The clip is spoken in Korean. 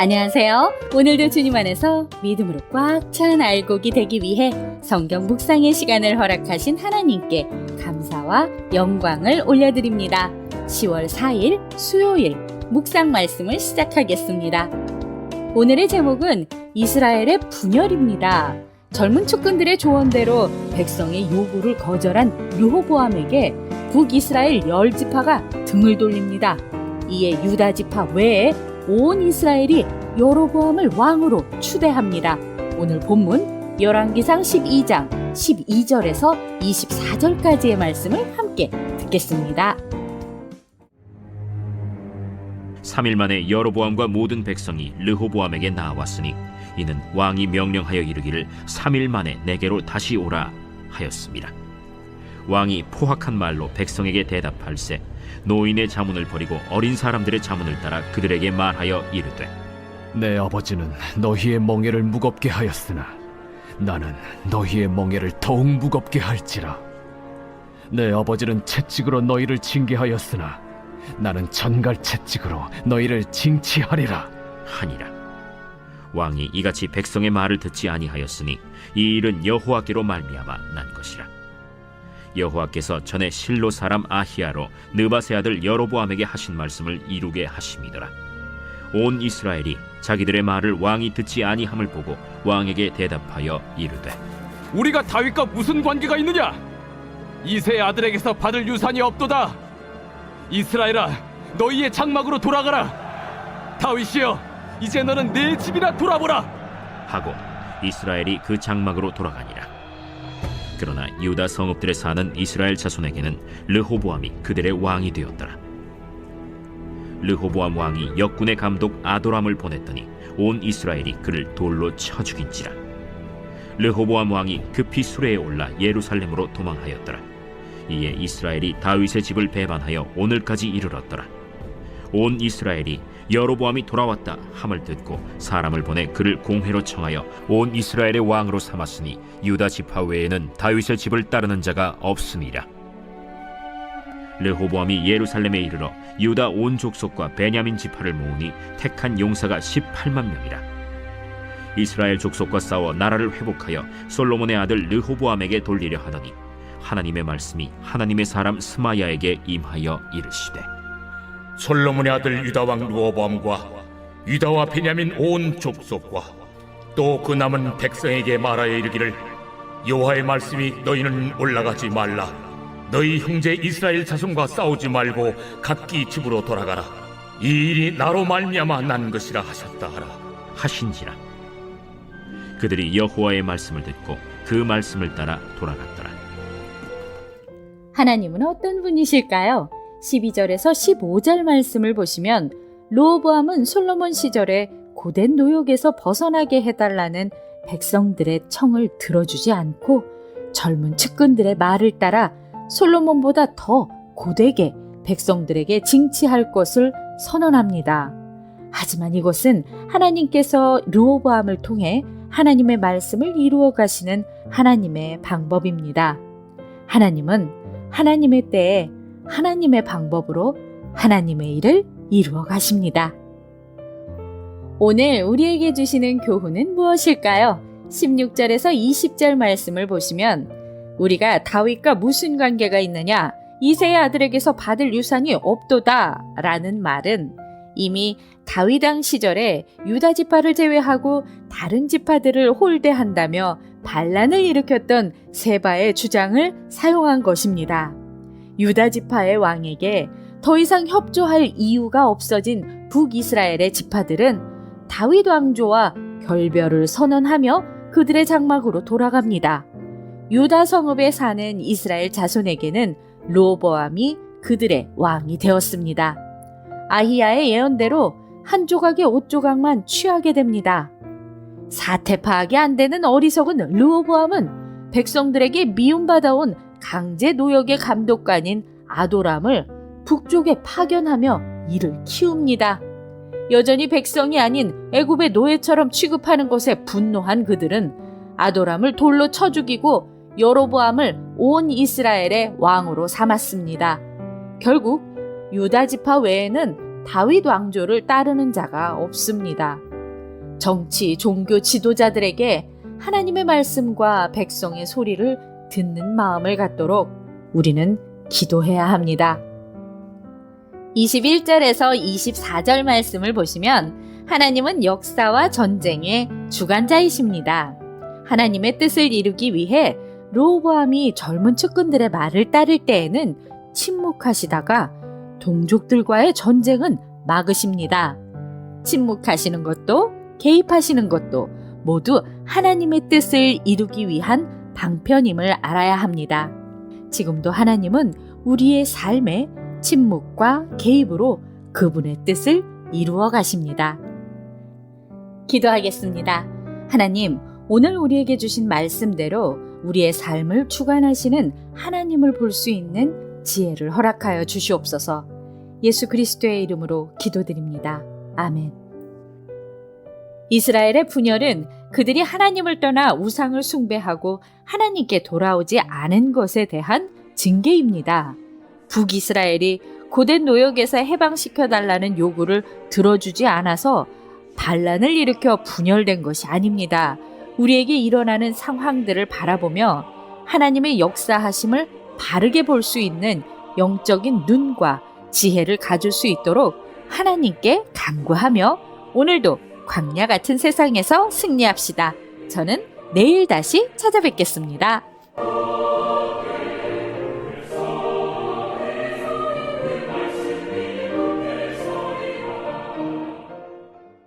안녕하세요. 오늘도 주님 안에서 믿음으로 꽉 찬 알곡이 되기 위해 성경 묵상의 시간을 허락하신 하나님께 감사와 영광을 올려드립니다. 10월 4일 수요일 묵상 말씀을 시작하겠습니다. 오늘의 제목은 이스라엘의 분열입니다. 젊은 측근들의 조언대로 백성의 요구를 거절한 르호보암에게 북이스라엘 10지파가 등을 돌립니다. 이에 유다 지파 외에 온 이스라엘이 여로보암을 왕으로 추대합니다. 오늘 본문 열왕기상 12장 12절에서 24절까지의 말씀을 함께 듣겠습니다. 3일 만에 여로보암과 모든 백성이 르호보암에게 나왔으니 이는 왕이 명령하여 이르기를 3일 만에 내게로 다시 오라 하였습니다. 왕이 포악한 말로 백성에게 대답할세 노인의 자문을 버리고 어린 사람들의 자문을 따라 그들에게 말하여 이르되 내 아버지는 너희의 멍에를 무겁게 하였으나 나는 너희의 멍에를 더욱 무겁게 할지라. 내 아버지는 채찍으로 너희를 징계하였으나 나는 전갈 채찍으로 너희를 징치하리라 하니라. 왕이 이같이 백성의 말을 듣지 아니하였으니 이 일은 여호와께로 말미암아 난 것이라. 여호와께서 전에 실로 사람 아히야로 느밧의 아들 여로보암에게 하신 말씀을 이루게 하심이더라. 온 이스라엘이 자기들의 말을 왕이 듣지 아니함을 보고 왕에게 대답하여 이르되 우리가 다윗과 무슨 관계가 있느냐? 이새의 아들에게서 받을 유산이 없도다. 이스라엘아, 너희의 장막으로 돌아가라. 다윗이여, 이제 너는 내 집이나 돌아보라 하고 이스라엘이 그 장막으로 돌아가니라. 그러나 유다 성읍들에 사는 이스라엘 자손에게는 르호보암이 그들의 왕이 되었더라. 르호보암 왕이 역군의 감독 아도람을 보냈더니 온 이스라엘이 그를 돌로 쳐 죽인지라. 르호보암 왕이 급히 수레에 올라 예루살렘으로 도망하였더라. 이에 이스라엘이 다윗의 집을 배반하여 오늘까지 이르렀더라. 온 이스라엘이 여로보암이 돌아왔다 함을 듣고 사람을 보내 그를 공회로 청하여 온 이스라엘의 왕으로 삼았으니 유다 지파 외에는 다윗의 집을 따르는 자가 없음이라. 르호보암이 예루살렘에 이르러 유다 온 족속과 베냐민 지파를 모으니 택한 용사가 18만 명이라. 이스라엘 족속과 싸워 나라를 회복하여 솔로몬의 아들 르호보암에게 돌리려 하더니 하나님의 말씀이 하나님의 사람 스마야에게 임하여 이르시되 솔로몬의 아들 유다왕 르호보암과 유다와 베냐민 온 족속과 또 그 남은 백성에게 말하여 이르기를 여호와의 말씀이 너희는 올라가지 말라. 너희 형제 이스라엘 자손과 싸우지 말고 각기 집으로 돌아가라. 이 일이 나로 말미암아 난 것이라 하셨다 하라 하신지라. 그들이 여호와의 말씀을 듣고 그 말씀을 따라 돌아갔더라. 하나님은 어떤 분이실까요? 12절에서 15절 말씀을 보시면 르호보암은 솔로몬 시절에 고된 노역에서 벗어나게 해달라는 백성들의 청을 들어주지 않고 젊은 측근들의 말을 따라 솔로몬보다 더 고되게 백성들에게 징치할 것을 선언합니다. 하지만 이것은 하나님께서 르호보암을 통해 하나님의 말씀을 이루어 가시는 하나님의 방법입니다. 하나님은 하나님의 때에 하나님의 방법으로 하나님의 일을 이루어 가십니다. 오늘 우리에게 주시는 교훈은 무엇일까요? 16절에서 20절 말씀을 보시면 우리가 다윗과 무슨 관계가 있느냐? 이새의 아들에게서 받을 유산이 없도다 라는 말은 이미 다윗 왕 시절에 유다 지파를 제외하고 다른 지파들을 홀대한다며 반란을 일으켰던 세바의 주장을 사용한 것입니다. 유다 지파의 왕에게 더 이상 협조할 이유가 없어진 북이스라엘의 지파들은 다윗 왕조와 결별을 선언하며 그들의 장막으로 돌아갑니다. 유다 성읍에 사는 이스라엘 자손에게는 르호보암이 그들의 왕이 되었습니다. 아히야의 예언대로 한 조각의 옷 조각만 취하게 됩니다. 사태 파악이 안 되는 어리석은 르호보암은 백성들에게 미움받아온 강제 노역의 감독관인 아도람을 북쪽에 파견하며 이를 키웁니다. 여전히 백성이 아닌 애굽의 노예처럼 취급하는 것에 분노한 그들은 아도람을 돌로 쳐 죽이고 여로보암을 온 이스라엘의 왕으로 삼았습니다. 결국 유다 지파 외에는 다윗 왕조를 따르는 자가 없습니다. 정치, 종교 지도자들에게 하나님의 말씀과 백성의 소리를 듣는 마음을 갖도록 우리는 기도해야 합니다. 21절에서 24절 말씀을 보시면 하나님은 역사와 전쟁의 주관자이십니다. 하나님의 뜻을 이루기 위해 르호보암이 젊은 측근들의 말을 따를 때에는 침묵하시다가 동족들과의 전쟁은 막으십니다. 침묵하시는 것도 개입하시는 것도 모두 하나님의 뜻을 이루기 위한 방편임을 알아야 합니다. 지금도 하나님은 우리의 삶에 침묵과 개입으로 그분의 뜻을 이루어 가십니다. 기도하겠습니다. 하나님, 오늘 우리에게 주신 말씀대로 우리의 삶을 주관하시는 하나님을 볼 수 있는 지혜를 허락하여 주시옵소서. 예수 그리스도의 이름으로 기도드립니다. 아멘. 이스라엘의 분열은 그들이 하나님을 떠나 우상을 숭배하고 하나님께 돌아오지 않은 것에 대한 징계입니다. 북이스라엘이 고된 노역에서 해방시켜달라는 요구를 들어주지 않아서 반란을 일으켜 분열된 것이 아닙니다. 우리에게 일어나는 상황들을 바라보며 하나님의 역사하심을 바르게 볼 수 있는 영적인 눈과 지혜를 가질 수 있도록 하나님께 간구하며 오늘도 광야 같은 세상에서 승리합시다. 저는 내일 다시 찾아뵙겠습니다.